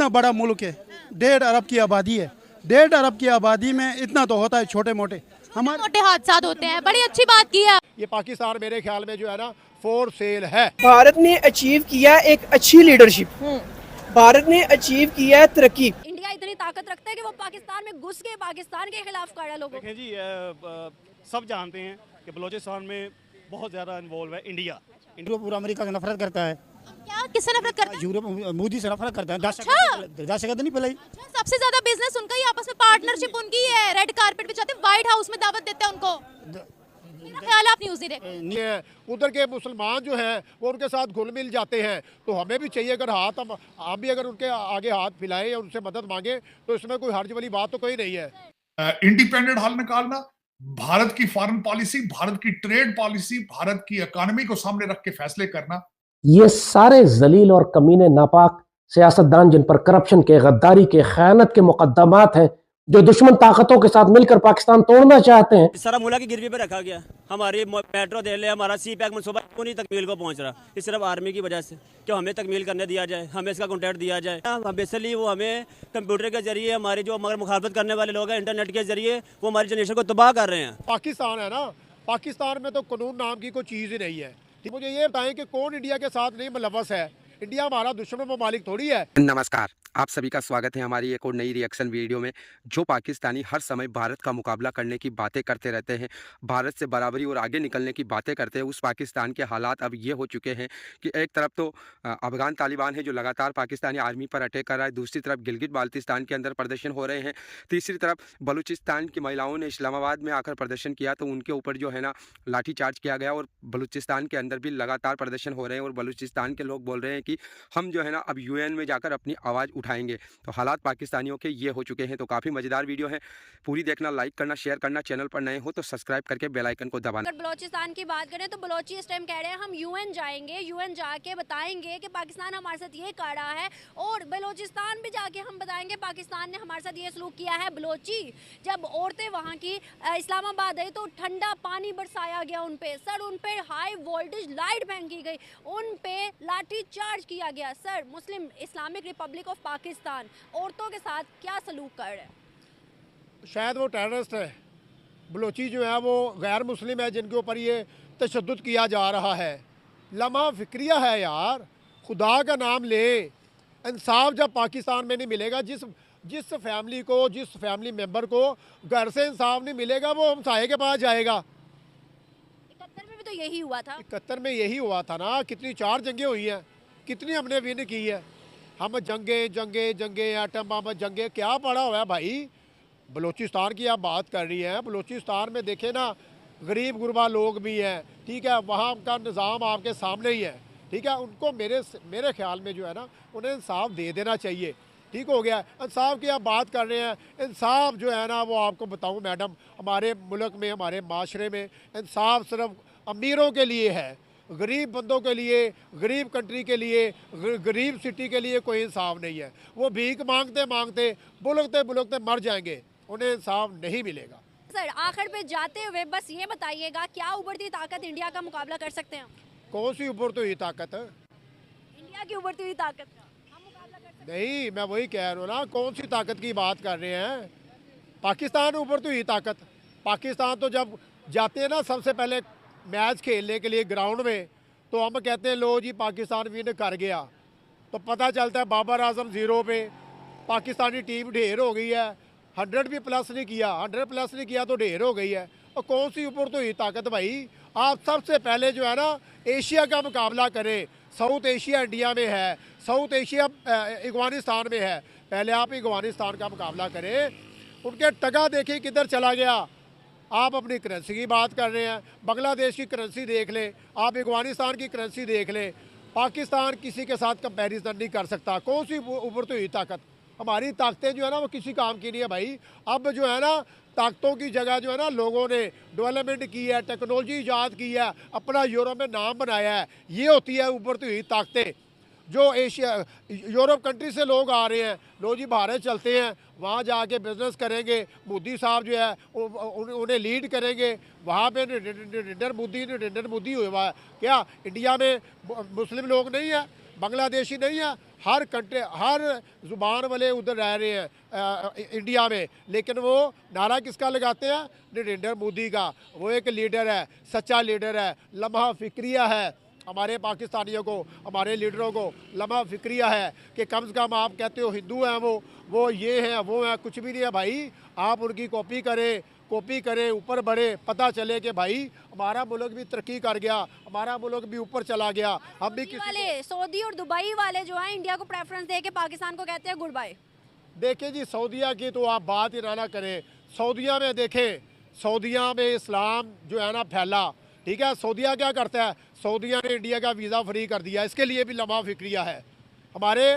इतना बड़ा मुल्क है, 1.5 अरब की आबादी है। 1.5 अरब की आबादी में इतना तो होता है, छोटे मोटे हमारे मोटे हादसा होते हैं। बड़ी अच्छी बात की है। ये पाकिस्तान मेरे ख्याल में जो है ना फॉर सेल है। भारत ने अचीव किया एक अच्छी लीडरशिप, भारत ने अचीव किया है तरक्की। इंडिया इतनी ताकत रखता है कि वो पाकिस्तान में घुस के पाकिस्तान के खिलाफ खड़ा लोगों को। देखें जी, सब जानते हैं कि बलूचिस्तान में बहुत ज़्यादा इन्वॉल्व है इंडिया। इंडिया पूरा अमेरिका से नफरत करता है, क्या किससे नफरत करते हैं? यूरोप मोदी से नफरत करता है। अच्छा। दहशत नहीं फैलाई। अच्छा, सबसे ज्यादा बिजनेस उनका ही, आपस में पार्टनरशिप उनकी है। रेड कारपेट पे जाते हैं, व्हाइट हाउस में दावत देते हैं उनको। मेरा ख्याल है आप न्यूज़ नहीं देखते। उधर के मुसलमान जो हैं वो उनके साथ घुल मिल जाते हैं, तो हमें भी चाहिए अगर हाथ हम भी अगर उनके आगे हाथ फैलाएं या उनसे मदद मांगे तो इसमें कोई हर्ज वाली बात तो कोई नहीं है। इंडिपेंडेंट हल निकालना, भारत की फॉरेन पॉलिसी, भारत की ट्रेड पॉलिसी, भारत की इकोनॉमी को सामने रख के फैसले करना, ये सारे जलील और कमीने नापाक सियासतदान जिन पर करप्शन के, गद्दारी के, खयानत के मुकद्दमात हैं, जो दुश्मन ताकतों के साथ मिलकर पाकिस्तान तोड़ना चाहते हैं। सारा मुला की गिरवी पे रखा गया। हमारी मेट्रो दे ले, हमारा सी पैक मनसूबा क्यों नहीं तकमील को पहुंच रहा? इस सिर्फ आर्मी की वजह से। क्यों हमें तकमील करने दिया जाए, हमें इसका कॉन्ट्रैक्ट दिया जाए। बेसिकली वो हमें कंप्यूटर के जरिए, हमारे जो मगर मुखालफत करने वाले लोग हैं इंटरनेट के जरिए, वो हमारी जनरेशन को तबाह कर रहे हैं। पाकिस्तान है ना, पाकिस्तान में तो कानून नाम की कोई चीज़ ही नहीं है। मुझे ये बताएं कि कौन इंडिया के साथ नहीं मुलव्वस है? इंडिया हमारा दुश्मन ममालिक थोड़ी है। नमस्कार, आप सभी का स्वागत है हमारी एक और नई रिएक्शन वीडियो में। जो पाकिस्तानी हर समय भारत का मुकाबला करने की बातें करते रहते हैं, भारत से बराबरी और आगे निकलने की बातें करते हैं, उस पाकिस्तान के हालात अब ये हो चुके हैं कि एक तरफ तो अफगान तालिबान है जो लगातार पाकिस्तानी आर्मी पर अटैक कर रहा है, दूसरी तरफ गिलगित बाल्टिस्तान के अंदर प्रदर्शन हो रहे हैं, तीसरी तरफ बलूचिस्तान की महिलाओं ने इस्लामाबाद में आकर प्रदर्शन किया तो उनके ऊपर जो है ना लाठीचार्ज किया गया, और बलूचिस्तान के अंदर भी लगातार प्रदर्शन हो रहे हैं और बलूचिस्तान के लोग बोल रहे हैं कि हम जो है ना अब यूएन में जाकर अपनी आवाज़ उठाएंगे। तो हालात पाकिस्तानियों के ये हो चुके हैं। तो काफ़ी मज़ेदार वीडियो है, पूरी देखना, लाइक करना, शेयर करना, चैनल पर नए हो तो सब्सक्राइब करके बेल आइकन को दबाना। अगर बलूचिस्तान की बात करें तो बलोची इस टाइम कह रहे हैं हम यूएन जाएंगे, यूएन जाके बताएंगे कि पाकिस्तान हमारे साथ ये कर रहा है, और बलूचिस्तान भी जाके हम बताएंगे पाकिस्तान ने हमारे साथ ये सलूक किया है। बलोची जब औरतें वहाँ की इस्लामाबाद आई तो ठंडा पानी बरसाया गया उन पे, सर उन पे हाई वोल्टेज लाइट फेंकी गई, उन पे लाठी चार्ज किया गया। Sir Muslim Islamic Republic of Pakistan औरतों के साथ क्या सलूक कर रहे हैं? शायद वो टेररिस्ट है। बलोची जो है वो गैर मुस्लिम है जिनके ऊपर ये तशद्दुद किया जा रहा है। लम्हा फिक्रिया है यार, खुदा का नाम ले। इंसाफ जब पाकिस्तान में नहीं मिलेगा, जिस फैमिली को, जिस फैमिली मेंबर को घर से इंसाफ नहीं मिलेगा वो हमसाये के पास जाएगा। 71 में भी तो यही हुआ था। 71 में यही हुआ था ना। कितनी 4 जंगें हुई हैं, कितनी हमने विन की है। हम जंगे एटम बम जंगे क्या पड़ा हुआ है भाई। बलूचिस्तान की आप बात कर रही हैं, बलूचिस्तान में देखे ना गरीब गुरबा लोग भी हैं, ठीक है, वहाँ का निज़ाम आपके सामने ही है, ठीक है। उनको मेरे ख्याल में जो है ना उन्हें इंसाफ दे देना चाहिए। ठीक हो गया। इंसाफ की आप बात कर रहे हैं, इंसाफ जो है ना वो आपको बताऊँ मैडम, हमारे मुल्क में, हमारे माशरे में इंसाफ सिर्फ अमीरों के लिए है, गरीब बंदों के लिए, गरीब कंट्री के लिए, गरीब सिटी के लिए कोई इंसाफ नहीं है। वो भीख मांगते मांगते बुलकते मर जाएंगे, उन्हें इंसाफ नहीं मिलेगा। सर आखिर पे जाते हुए बस ये बताइएगा, क्या उभरती ताकत इंडिया का मुकाबला कर सकते हैं? कौन सी उभरती हुई ताकत है? इंडिया की उभरती हुई ताकत का हम मुकाबला कर सकते हैं? नहीं, मैं वही कह रहा हूँ ना, कौन सी ताकत की बात कर रहे हैं? पाकिस्तान उभरती हुई ताकत। पाकिस्तान तो जब जाते हैं ना सबसे पहले मैच खेलने के लिए ग्राउंड में, तो हम कहते हैं लो जी पाकिस्तान विन कर गया, तो पता चलता है बाबर आजम 0 पे, पाकिस्तानी टीम ढेर हो गई है। 100 भी प्लस नहीं किया, 100 प्लस नहीं किया तो ढेर हो गई है। और कौन सी ऊपर तो हुई ताकत भाई? आप सबसे पहले जो है ना एशिया का मुकाबला करें। साउथ एशिया इंडिया में है, साउथ एशिया अफगानिस्तान में है, पहले आप अफगानिस्तान का मुकाबला करें। उनके टगा देखें किधर चला गया। आप अपनी करेंसी की बात कर रहे हैं, बांग्लादेश की करेंसी देख लें, आप अफगानिस्तान की करेंसी देख लें। पाकिस्तान किसी के साथ कंपैरिजन नहीं कर सकता। कौन सी उभरती हुई ताकत? हमारी ताकतें जो है ना वो किसी काम की नहीं है भाई। अब जो है ना ताकतों की जगह जो है ना लोगों ने डेवलपमेंट की है, टेक्नोलॉजी ईजाद की है, अपना यूरोप में नाम बनाया है, ये होती है उभरती हुई ताकतें। जो एशिया यूरोप कंट्री से लोग आ रहे हैं, लो जी भारत चलते हैं, वहाँ जाके बिजनेस करेंगे, मोदी साहब जो है उन्हें लीड करेंगे, वहाँ पे नरेंद्र मोदी हुआ है। क्या इंडिया में मुस्लिम लोग नहीं है? बांग्लादेशी नहीं है, हर कंट्री हर ज़ुबान वाले उधर रह रहे हैं इंडिया में, लेकिन वो नारा किसका लगाते हैं? नरेंद्र मोदी का। वो एक लीडर है, सच्चा लीडर है, लम्हा फिक्रिया है। हमारे पाकिस्तानियों को, हमारे लीडरों को लम्हा फिक्रिया है कि कम से कम आप कहते हो हिंदू हैं वो ये हैं वो हैं, कुछ भी नहीं है भाई। आप उनकी कॉपी करें, ऊपर बढ़े, पता चले कि भाई हमारा मुल्क भी तरक्की कर गया, हमारा मुल्क भी ऊपर चला गया। हम भी वाले सऊदी और दुबई वाले जो हैं इंडिया को प्रेफरेंस दे के पाकिस्तान को कहते हैं गुड बाय। देखें जी, सऊदिया की तो आप बात ही ना करें। सऊदिया में देखें, सऊदिया में इस्लाम जो है ना फैला, ठीक है। सऊदिया क्या करता है? सऊदिया ने इंडिया का वीज़ा फ्री कर दिया, इसके लिए भी लम्हा फिक्रिया है। हमारे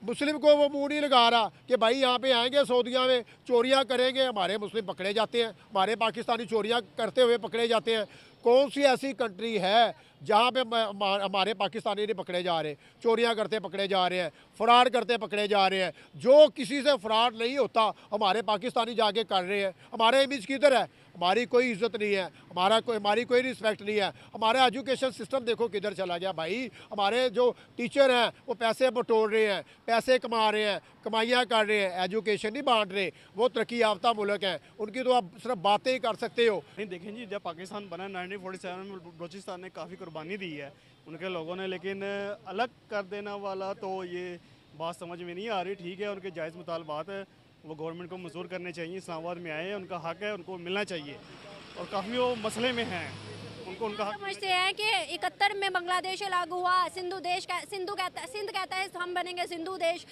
मुस्लिम को वो मुंह नहीं लगा रहा कि भाई यहाँ पे आएंगे सऊदिया में चोरियाँ करेंगे, हमारे मुस्लिम पकड़े जाते हैं, हमारे पाकिस्तानी चोरियाँ करते हुए पकड़े जाते हैं। कौन सी ऐसी कंट्री है जहाँ पे हमारे पाकिस्तानी नहीं पकड़े जा रहे? चोरियाँ करते पकड़े जा रहे हैं, फ़राड करते पकड़े जा रहे हैं। जो किसी से फ़राड नहीं होता हमारे पाकिस्तानी जाके कर रहे हैं। हमारे इमेज किधर है? हमारी कोई इज्जत नहीं है, हमारी कोई रिस्पेक्ट नहीं है। हमारा एजुकेशन सिस्टम देखो किधर चला गया भाई। हमारे जो टीचर हैं वो पैसे बटोर रहे हैं, पैसे कमा रहे हैं, कमाइयाँ कर रहे हैं, एजुकेशन नहीं बांट रहे। वो तरक्की याफ्ता मुल्क हैं, उनकी तो आप सिर्फ बातें ही कर सकते हो। नहीं देखें जी, जब पाकिस्तान बना 1947 में बलूचिस्तान ने काफ़ी कुर्बानी दी है उनके लोगों ने, लेकिन अलग कर देना वाला तो ये बात समझ में नहीं आ रही। ठीक है, उनके जायज़ मुतालबात है, वो गवर्नमेंट को मंजूर करने चाहिए। इस्लामाबाद में आए हैं, उनका हक है, उनको मिलना चाहिए। और काफ़ी वो मसले में हैं, उनको उनका हक समझते हैं कि 71 में बांग्लादेश लागू हुआ, सिंध कहता है हम बनेंगे सिंधु देश,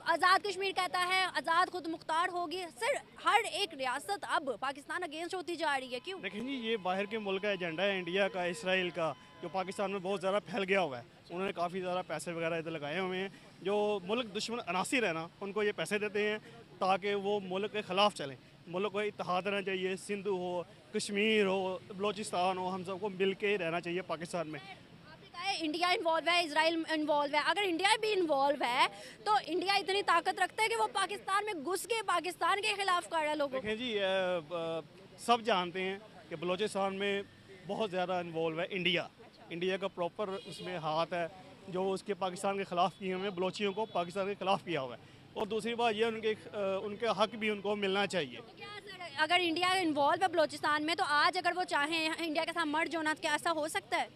आज़ाद कश्मीर कहता है आज़ाद खुद मुख्तार होगी। सर हर एक रियासत अब पाकिस्तान अगेंस्ट होती जा रही है, क्यों? देखें जी, ये बाहर के मुल्क का एजेंडा है, इंडिया का, इसराइल का, जो पाकिस्तान में बहुत ज़्यादा फैल गया हुआ है। उन्होंने काफ़ी ज़्यादा पैसे वगैरह इधर लगाए हुए हैं। जो मुल्क दुश्मन अनासिर है ना, उनको ये पैसे देते हैं ताकि वो मुल्क के ख़िलाफ़ चलें। मुल्क को इत्तेहाद रहना चाहिए, सिंधु हो, कश्मीर हो, बलोचिस्तान हो, हम सबको मिल के रहना चाहिए पाकिस्तान में। इंडिया इन्वॉल्व है, इजराइल इन्वॉल्व है। अगर इंडिया भी इन्वॉल्व है तो इंडिया इतनी ताकत रखता है कि वो पाकिस्तान में घुस के पाकिस्तान के खिलाफ कर रहा है लोगों। देखें जी, सब जानते हैं कि बलूचिस्तान में बहुत ज़्यादा इन्वॉल्व है इंडिया का प्रॉपर उसमें हाथ है। जो उसके पाकिस्तान के ख़िलाफ़ किए हुए बलोचियों को पाकिस्तान के ख़िलाफ़ किया हुआ है। और दूसरी बात ये उनके हक भी उनको मिलना चाहिए। तो क्या सर, अगर इंडिया इन्वॉल्व है बलूचिस्तान में, तो आज अगर वो चाहें इंडिया के साथ मर्ज होना, क्या ऐसा हो सकता है?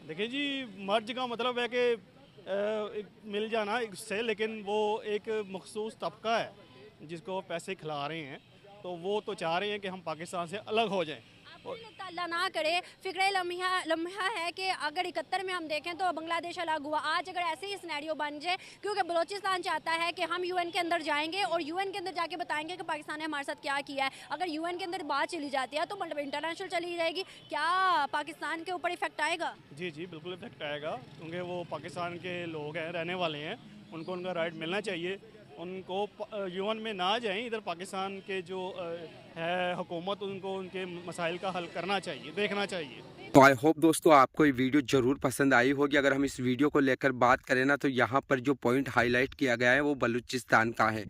देखिए जी, मर्ज का मतलब है कि मिल जाना इससे, लेकिन वो एक मखसूस तबका है जिसको पैसे खिला रहे हैं, तो वो तो चाह रहे हैं कि हम पाकिस्तान से अलग हो जाएं। अल्लाह ना करे, फिक्र लम्हा है कि अगर 71 में हम देखें तो बांग्लादेश अलग हुआ। आज अगर ऐसे ही सिनेरियो बन जाए, क्योंकि बलूचिस्तान चाहता है कि हम यूएन के अंदर जाएंगे और यूएन के अंदर जाके बताएंगे कि पाकिस्तान ने हमारे साथ क्या किया है। अगर यूएन के अंदर बात चली जाती है तो मतलब इंटरनेशनल चली जाएगी, क्या पाकिस्तान के ऊपर इफेक्ट आएगा? जी जी बिल्कुल इफेक्ट आएगा, क्योंकि वो पाकिस्तान के लोग हैं, रहने वाले हैं, उनको उनका राइट मिलना चाहिए। उनको यूएन में ना जाएं, इधर पाकिस्तान के जो है हुकूमत, उनको उनके मसाइल का हल करना चाहिए, देखना चाहिए। तो आई होप दोस्तों आपको ये वीडियो ज़रूर पसंद आई होगी। अगर हम इस वीडियो को लेकर बात करें ना, तो यहाँ पर जो पॉइंट हाईलाइट किया गया है वो बलूचिस्तान का है।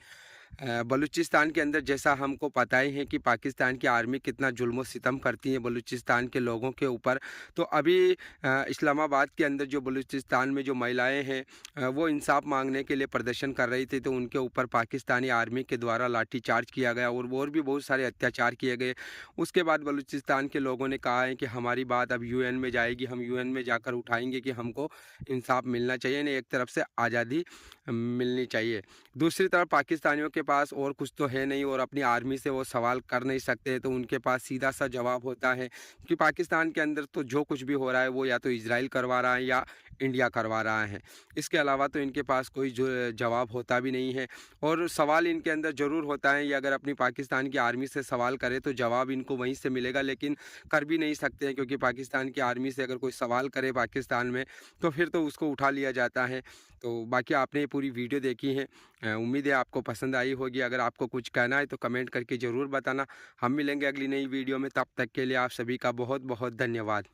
बलूचिस्तान के अंदर जैसा हमको पता ही है कि पाकिस्तान की आर्मी कितना जुल्म सितम करती है बलूचिस्तान के लोगों के ऊपर। तो अभी इस्लामाबाद के अंदर जो बलूचिस्तान में जो महिलाएं हैं वो इंसाफ मांगने के लिए प्रदर्शन कर रही थी, तो उनके ऊपर पाकिस्तानी आर्मी के द्वारा लाठीचार्ज किया गया और भी बहुत सारे अत्याचार किए गए। उसके बाद बलूचिस्तान के लोगों ने कहा है कि हमारी बात अब यूएन में जाएगी, हम यूएन में जाकर उठाएंगे कि हमको इंसाफ मिलना चाहिए, नहीं एक तरफ से आज़ादी मिलनी चाहिए, दूसरी तरफ पाकिस्तानियों के पास और कुछ तो है नहीं और अपनी आर्मी से वो सवाल कर नहीं सकते। तो उनके पास सीधा सा जवाब होता है कि पाकिस्तान के अंदर तो जो कुछ भी हो रहा है वो या तो इजराइल करवा रहा है या इंडिया करवा रहा है, इसके अलावा तो इनके पास कोई जवाब होता भी नहीं है। और सवाल इनके अंदर ज़रूर होता है, ये अगर अपनी पाकिस्तान की आर्मी से सवाल करे तो जवाब इनको वहीं से मिलेगा, लेकिन कर भी नहीं सकते हैं, क्योंकि पाकिस्तान की आर्मी से अगर कोई सवाल करे पाकिस्तान में तो फिर तो उसको उठा लिया जाता है। तो बाकी आपने ये पूरी वीडियो देखी है, उम्मीद है आपको पसंद आई होगी। अगर आपको कुछ कहना है तो कमेंट करके ज़रूर बताना। हम मिलेंगे अगली नई वीडियो में, तब तक के लिए आप सभी का बहुत बहुत धन्यवाद।